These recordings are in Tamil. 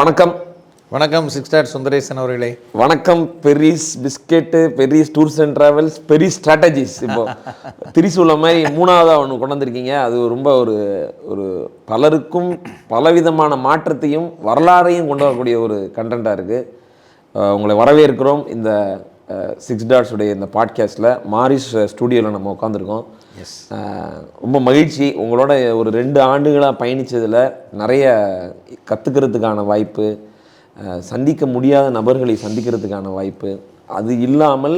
வணக்கம். வணக்கம். 6 ஸ்டார் சுந்தரேசன் அவர்களே. வணக்கம். Berries biscuit, berries tours and travels, berries strategies. இப்போ திரிசூல மாதிரி மூணாவதாக ஒன்று கொண்டு வந்திருக்கீங்க. அது ரொம்ப ஒரு பலருக்கும் பலவிதமான மாற்றத்தையும் வரலாறையும் கொண்டு வரக்கூடிய ஒரு கண்டென்ட்டாக இருக்குது. உங்களை வரவேற்கிறோம். இந்த 6 டாட்ஸுடைய இந்த பாட்காஸ்ட்டில் மாரிஸ் ஸ்டூடியோவில் நம்ம உட்காந்துருக்கோம். ரொம்ப மகிழ்ச்சி. உங்களோட ஒரு 2 ஆண்டுகளாக பயணித்ததில் நிறைய கற்றுக்கிறதுக்கான வாய்ப்பு, சந்திக்க முடியாத நபர்களை சந்திக்கிறதுக்கான வாய்ப்பு, அது இல்லாமல்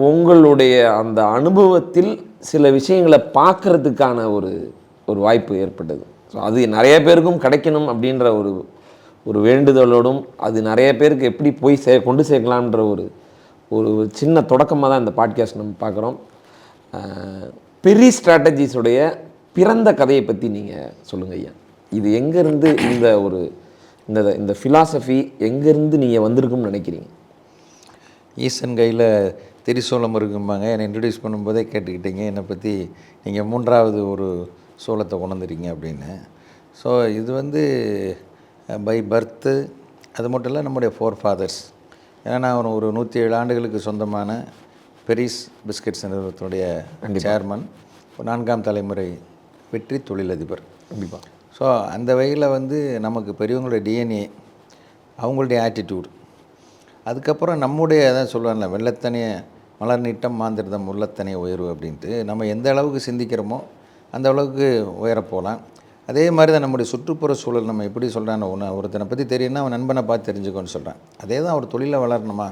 உங்களுடைய அந்த அனுபவத்தில் சில விஷயங்களை பார்க்குறதுக்கான ஒரு வாய்ப்பு ஏற்பட்டது. ஸோ அது நிறைய பேருக்கும் கிடைக்கணும் அப்படின்ற ஒரு வேண்டுதலோடும், அது நிறைய பேருக்கு எப்படி போய் கொண்டு சேர்க்கலான்ற ஒரு சின்ன தொடக்கமாக தான் இந்த பாட்காஸ்ட் நம்ம பார்க்குறோம். பெரிஸ் ஸ்ட்ராட்டஜிஸுடைய பிறந்த கதையை பற்றி நீங்கள் சொல்லுங்கள் ஐயா. இது எங்கேருந்து இந்த ஃபிலாசபி எங்கேருந்து நீங்கள் வந்திருக்கும்னு நினைக்கிறீங்க? ஈசன் கையில் திரிசூலம் இருக்கும்பாங்க. என்னை இன்ட்ரடியூஸ் பண்ணும்போதே கேட்டுக்கிட்டீங்க, என்னை பற்றி நீங்கள் 3வது ஒரு சூலத்தை கொண்டு வந்துருக்கீங்க அப்படின்னு. ஸோ இது பை பர்த்து, அது மட்டும் இல்லை நம்முடைய ஃபோர்ஃபாதர்ஸ். ஏன்னா நான் ஒரு 107 ஆண்டுகளுக்கு சொந்தமான பெரிஸ் பிஸ்கெட்ஸ் நிறுவனத்தினுடைய சேர்மன், 4ஆம் தலைமுறை வெற்றி தொழிலதிபர். கண்டிப்பாக. ஸோ அந்த வகையில் நமக்கு பெரியவங்களுடைய டிஎன்ஏ, அவங்களுடைய ஆட்டிடியூட், அதுக்கப்புறம் நம்முடைய அதான் சொல்லுவாங்கல்ல, வெள்ளத்தனைய மலர் நீட்டம் மாந்திரதம் உள்ளத்தனைய உயர்வு அப்படின்ட்டு, நம்ம எந்த அளவுக்கு சிந்திக்கிறோமோ அந்த அளவுக்கு உயரப்போகலாம். அதே மாதிரி தான் நம்முடைய சுற்றுப்புற சூழல். நம்ம எப்படி சொல்கிறான்னு, ஒருத்தனை பற்றி தெரியும்னா அவன் நண்பனை பார்த்து தெரிஞ்சுக்கோன்னு சொல்கிறான். அதே தான் ஒரு தொழிலில் வளரணுமா,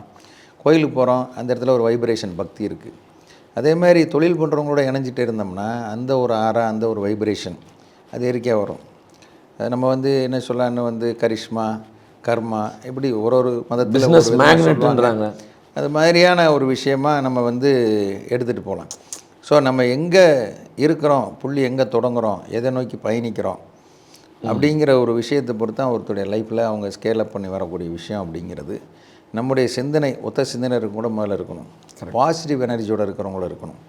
கோயிலுக்கு போகிறோம், அந்த இடத்துல ஒரு வைப்ரேஷன் பக்தி இருக்குது. அதே மாதிரி தொழில் பண்ணுறவங்களோட இணைஞ்சிட்டு இருந்தோம்னா அந்த ஒரு ஆரா, அந்த ஒரு வைப்ரேஷன் அது இயற்கையாக வரும். அது நம்ம என்ன சொல்லலான்னு கரிஷ்மா, கர்மா, இப்படி ஒரு மதத்தில் அது மாதிரியான ஒரு விஷயமாக நம்ம எடுத்துகிட்டு போகலாம். ஸோ நம்ம எங்கே இருக்கிறோம், புள்ளி எங்கே தொடங்குகிறோம், எதை நோக்கி பயணிக்கிறோம் அப்படிங்கிற ஒரு விஷயத்தை பொறுத்து தான் ஒருத்தருடைய லைஃப்பில் அவங்க ஸ்கேல் அப் பண்ணி வரக்கூடிய விஷயம் அப்படிங்கிறது. நம்முடைய சிந்தனை ஒத்த சிந்தனை கூட முதல்ல இருக்கணும். பாசிட்டிவ் எனர்ஜியோடு இருக்கிறவங்களும் இருக்கணும்.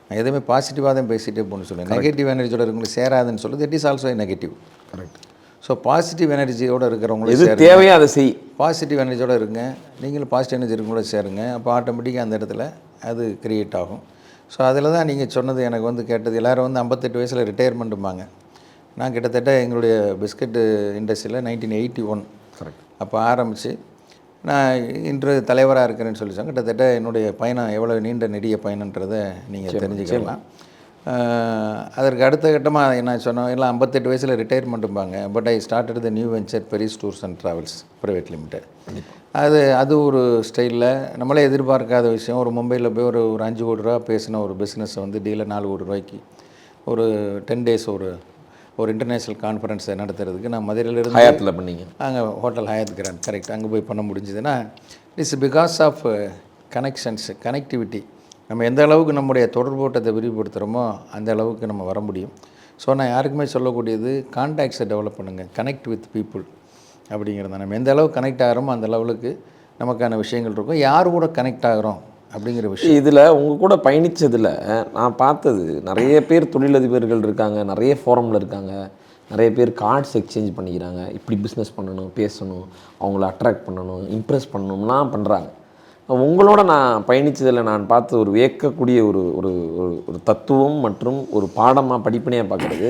நான் எதுவுமே பாசிட்டிவாக தான் பேசிகிட்டே போகணும்னு சொல்லுவேன். நெகட்டிவ் எனர்ஜியோட இருக்கவங்களுக்கு சேராதுன்னு சொல்லுது. It is also a negative. Correct. So positive எனர்ஜியோடு இருக்கிறவங்களும் தேவையாக அதை செய். பாசிட்டிவ் எனர்ஜியோடு இருங்க. நீங்களும் பாசிட்டிவ் எனர்ஜி இருக்கவங்களோட சேருங்க. அப்போ ஆட்டோமேட்டிக்காக அந்த இடத்துல அது க்ரியேட் ஆகும். ஸோ அதில் தான் நீங்கள் சொன்னது எனக்கு கேட்டது. எல்லோரும் 58 வயசில் ரிட்டையர்மெண்ட்டும்பாங்க. நான் கிட்டத்தட்ட எங்களுடைய பிஸ்கெட்டு இண்டஸ்ட்ரியில் 1981 கரெக்ட் அப்போ ஆரம்பித்து நான் இன்று தலைவராக இருக்கிறேன்னு சொல்லிச்சாங்க. கிட்டத்தட்ட என்னுடைய பயணம் எவ்வளோ நீண்ட நெடிய பயணன்றதை நீங்கள் தெரிஞ்சுக்கலாம். அதற்கு அடுத்த கட்டமாக என்ன சொன்னோம், எல்லாம் 58 வயசில் ரிட்டையர்மெண்ட்டும்பாங்க. But I started the new venture Peris tours and travels private limited. அது ஒரு ஸ்டைலில் நம்மளே எதிர்பார்க்காத விஷயம். ஒரு மும்பையில் போய் ஒரு 5 கோடி ரூபா பேசின ஒரு பிஸ்னஸ் டீலில் 4 கோடி ரூபாய்க்கு ஒரு 10 டேஸ் ஒரு இன்டர்நேஷ்னல் கான்ஃபரன்ஸை நடத்துறதுக்கு நான் மதுரையிலிருந்து ஹயாத்தில் பண்ணீங்க. அங்கே ஹோட்டல் ஹயாத் கிராண்ட், கரெக்ட், அங்கே போய் பண்ண முடிஞ்சதுன்னா it's because of connections, connectivity. நம்ம எந்த அளவுக்கு நம்முடைய தொடர்போட்டத்தை விரிவுபடுத்துகிறோமோ அந்த அளவுக்கு நம்ம வர முடியும். ஸோ நான் யாருக்குமே சொல்லக்கூடியது, கான்டாக்ட்ஸை டெவலப் பண்ணுங்கள், கனெக்ட் வித் பீப்புள் அப்படிங்கிறது தான். நம்ம எந்த அளவுக்கு கனெக்ட் ஆகிறோமோ அந்த லெவலுக்கு நமக்கான விஷயங்கள் இருக்கும். யார் கூட கனெக்ட் ஆகிறோம் அப்படிங்கிற விஷயம். இதில் உங்கள் கூட பயணித்ததில் நான் பார்த்தது, நிறைய பேர் தொழிலதிபர்கள் இருக்காங்க, நிறைய ஃபோரமில் இருக்காங்க, நிறைய பேர் கார்ட்ஸ் எக்ஸ்சேஞ்ச் பண்ணிக்கிறாங்க. இப்படி பிஸ்னஸ் பண்ணணும், பேசணும், அவங்கள அட்ராக்ட் பண்ணணும், இம்ப்ரெஸ் பண்ணணும்லாம் பண்ணுறாங்க. உங்களோட நான் பயணித்ததில் நான் பார்த்து ஒரு வியக்கக்கூடிய ஒரு தத்துவம் மற்றும் ஒரு பாடமாக படிப்பினையாக பார்க்குறது,